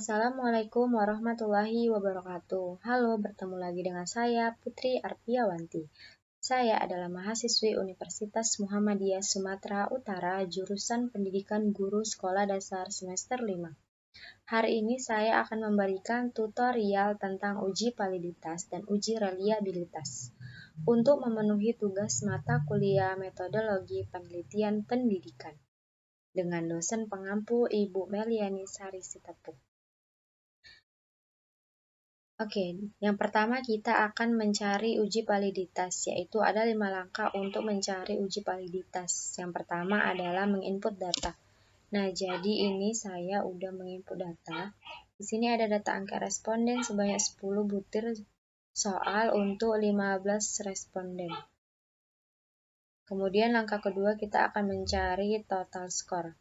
Assalamualaikum warahmatullahi wabarakatuh. Halo, bertemu lagi dengan saya, Putri Arpiawanti. Saya adalah mahasiswi Universitas Muhammadiyah Sumatera Utara, jurusan Pendidikan Guru Sekolah Dasar semester 5. Hari ini saya akan memberikan tutorial tentang uji validitas dan uji reliabilitas untuk memenuhi tugas mata kuliah metodologi penelitian pendidikan dengan dosen pengampu Ibu Meliani Sari Sitepu. Oke, yang pertama kita akan mencari uji validitas, yaitu ada 5 langkah untuk mencari uji validitas. Yang pertama adalah menginput data. Nah, jadi ini saya udah menginput data. Di sini ada data angka responden sebanyak 10 butir soal untuk 15 responden. Kemudian langkah kedua kita akan mencari total skor.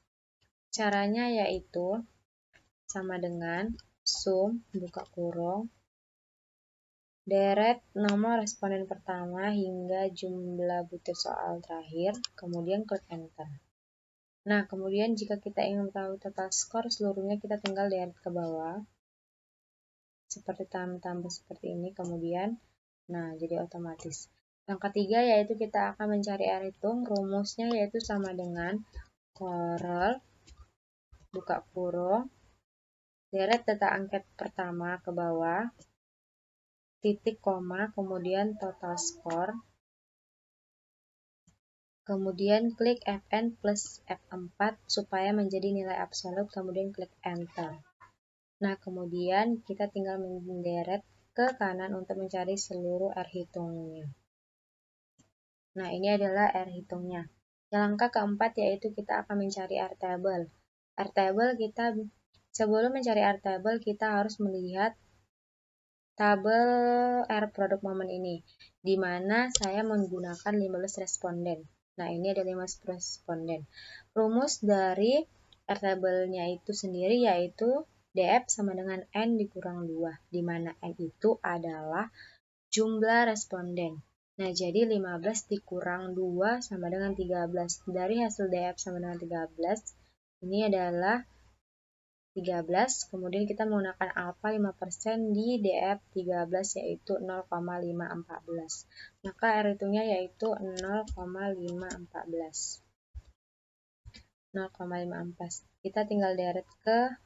Caranya yaitu sama dengan sum, buka kurung, deret nomor responden pertama hingga jumlah butir soal terakhir, kemudian klik enter. Nah, kemudian jika kita ingin tahu total skor seluruhnya, kita tinggal deret ke bawah, seperti tambah seperti ini, kemudian, nah jadi otomatis. Yang ketiga yaitu kita akan mencari R hitung, rumusnya yaitu sama dengan korel, buka kurung, deret data angket pertama ke bawah, titik koma, kemudian total skor, kemudian klik Fn plus F4 supaya menjadi nilai absolut, kemudian klik enter. Nah, kemudian kita tinggal menderet ke kanan untuk mencari seluruh R hitungnya. Nah, ini adalah R hitungnya. Yang langkah keempat yaitu kita akan mencari R table. R table sebelum mencari R table kita harus melihat tabel R produk momen ini, di mana saya menggunakan 15 responden. Nah, ini ada 15 responden. Rumus dari R table-nya itu sendiri yaitu DF sama dengan N dikurang 2, di mana N itu adalah jumlah responden. Nah, jadi 15 dikurang 2 sama dengan 13. Dari hasil DF sama dengan 13, ini adalah 13, kemudian kita menggunakan alfa 5% di DF 13 yaitu 0,514. Maka R hitungnya yaitu 0,514. 0,514. Kita tinggal deret ke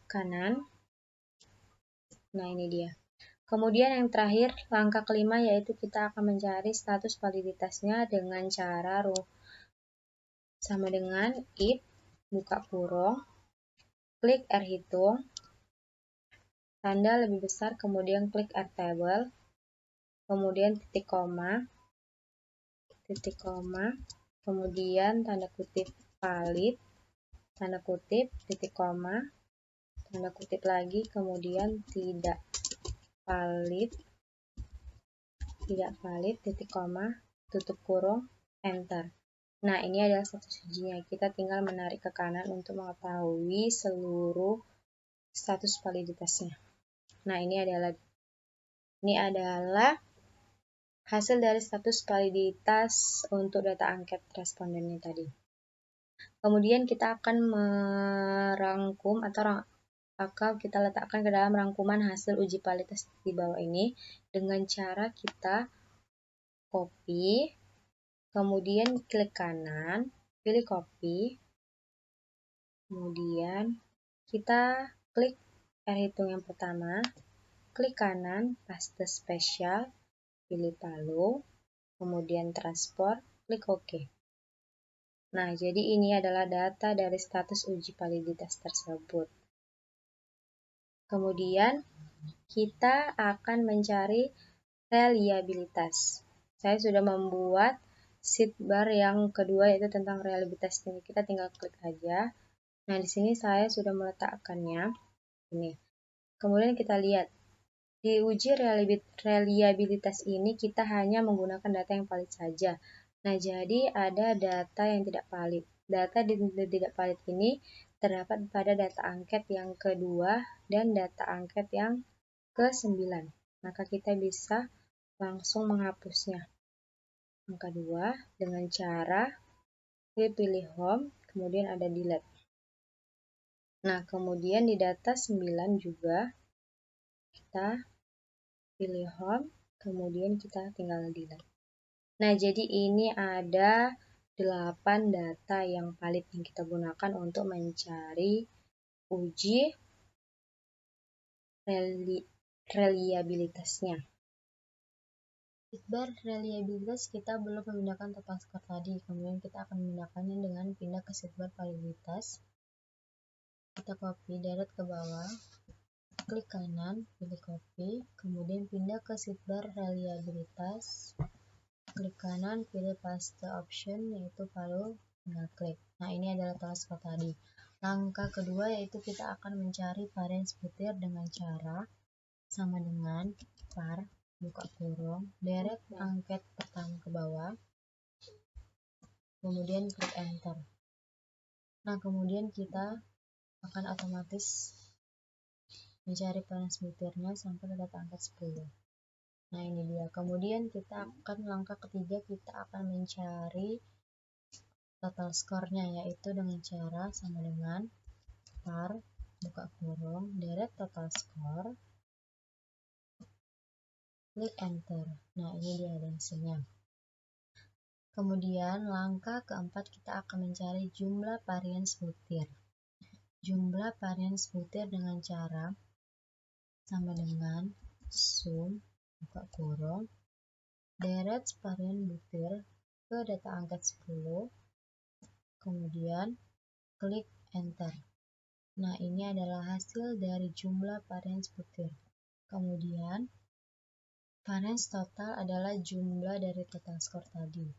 kanan. Nah, ini dia. Kemudian yang terakhir, langkah kelima yaitu kita akan mencari status validitasnya dengan cara sama dengan if, buka kurung, klik R hitung, tanda lebih besar, kemudian klik R table, kemudian titik koma, kemudian tanda kutip valid, tanda kutip, titik koma, tanda kutip lagi, kemudian tidak valid, titik koma, tutup kurung, enter. Nah, ini adalah status ujinya. Kita tinggal menarik ke kanan untuk mengetahui seluruh status validitasnya. Nah, ini adalah hasil dari status validitas untuk data angket respondennya tadi. Kemudian kita akan merangkum atau kita letakkan ke dalam rangkuman hasil uji validitas di bawah ini dengan cara kita copy, kemudian klik kanan, pilih copy, kemudian kita klik R hitung yang pertama, klik kanan, paste spesial, pilih palu, kemudian transport, klik OK. Nah, jadi ini adalah data dari status uji validitas tersebut. Kemudian kita akan mencari reliabilitas. Saya sudah membuat sidebar yang kedua yaitu tentang reliabilitas ini. Kita tinggal klik aja. Nah, di sini saya sudah meletakkannya. Ini. Kemudian kita lihat di uji reliabilitas ini kita hanya menggunakan data yang valid saja. Nah, jadi ada data yang tidak valid. Data tidak valid ini terdapat pada data angket yang kedua dan data angket yang ke-9. Maka kita bisa langsung menghapusnya. Yang kedua, dengan cara pilih home, kemudian ada delete. Nah, kemudian di data 9 juga kita pilih home, kemudian kita tinggal delete. Nah, jadi ini ada 8 data yang valid yang kita gunakan untuk mencari uji reliabilitasnya. Seatbar reliabilitas kita belum memindahkan total score tadi, kemudian kita akan memindahkannya dengan pindah ke seatbar validitas. Kita copy, direct ke bawah, klik kanan, pilih copy, kemudian pindah ke seatbar reliabilitas, klik kanan, pilih paste option, yaitu palu, tinggal klik. Nah, ini adalah total score tadi. Langkah kedua yaitu kita akan mencari varians butir dengan cara sama dengan var, buka kurung, direct angket pertama ke bawah, kemudian klik enter. Nah, kemudian kita akan otomatis mencari varians butirnya sampai data angket 10. Nah, ini dia. Kemudian kita akan langkah ketiga, kita akan mencari total score-nya, yaitu dengan cara sama dengan var, buka kurung, direct total score, klik enter. Nah, ini dia hasilnya. Kemudian langkah keempat kita akan mencari jumlah varians butir. Jumlah varians butir dengan cara sama dengan sum, buka kurung, direct varian butir ke data angket 10, kemudian klik enter. Nah, ini adalah hasil dari jumlah varians butir. Kemudian varians total adalah jumlah dari total skor tadi.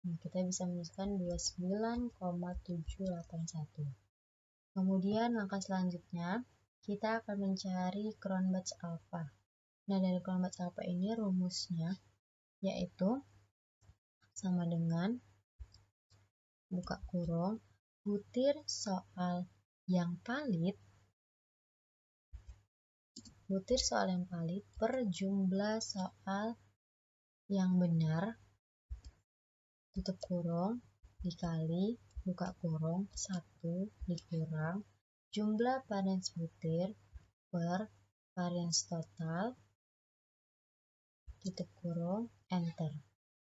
Nah, kita bisa menuliskan 29,781. Kemudian langkah selanjutnya, kita akan mencari Cronbach's alpha. Nah, dari Cronbach's alpha ini rumusnya yaitu sama dengan buka kurung, butir soal yang valid per jumlah soal yang benar, tutup kurung, dikali, buka kurung, 1 dikurang, jumlah varians butir per varians total, tutup kurung, enter.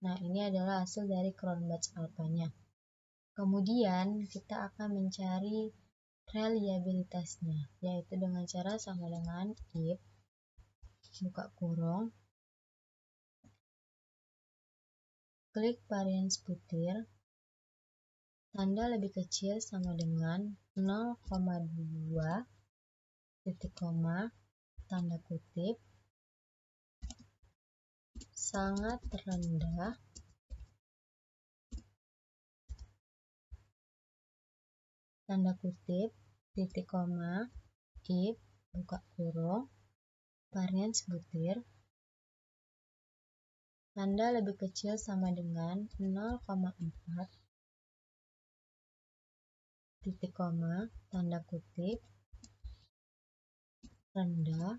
Nah, ini adalah hasil dari Cronbach's alpha-nya. Kemudian, kita akan mencari reliabilitasnya, yaitu dengan cara sama dengan if, buka kurung, klik varians butir, tanda lebih kecil sama dengan 0,2, titik koma, tanda kutip, sangat rendah, tanda kutip, titik koma, if, buka kurung, varians butir, tanda lebih kecil sama dengan 0,4, titik koma, tanda kutip, rendah,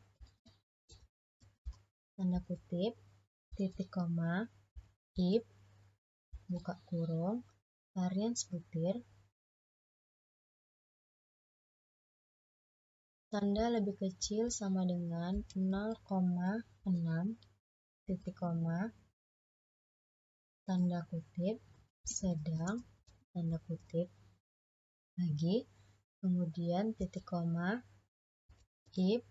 tanda kutip, titik koma, if, buka kurung, varians butir, tanda lebih kecil sama dengan 0,6, titik koma, tanda kutip, sedang, tanda kutip, lagi, kemudian titik koma, if,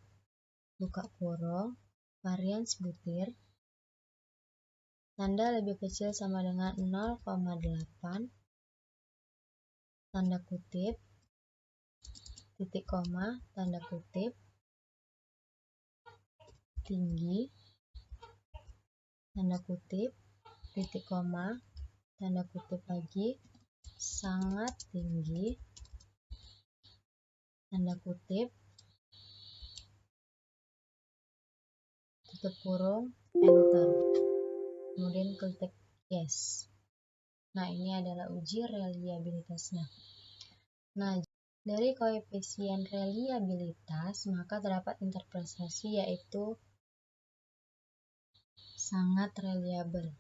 buka kurung, varians butir, tanda lebih kecil sama dengan 0,8, tanda kutip, titik koma, tanda kutip, tinggi, tanda kutip, titik koma, tanda kutip lagi, sangat tinggi, tanda kutip, tutup kurung, enter. Kemudian klik yes. Nah, ini adalah uji reliabilitasnya. Nah, dari koefisien reliabilitas, maka terdapat interpretasi yaitu sangat reliable.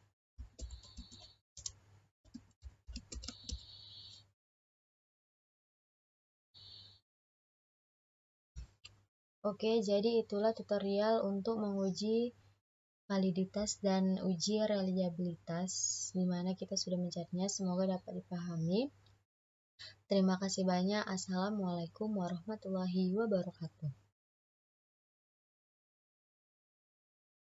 Oke, jadi itulah tutorial untuk menguji validitas dan uji reliabilitas, di mana kita sudah mencarinya. Semoga dapat dipahami. Terima kasih banyak. Assalamualaikum warahmatullahi wabarakatuh.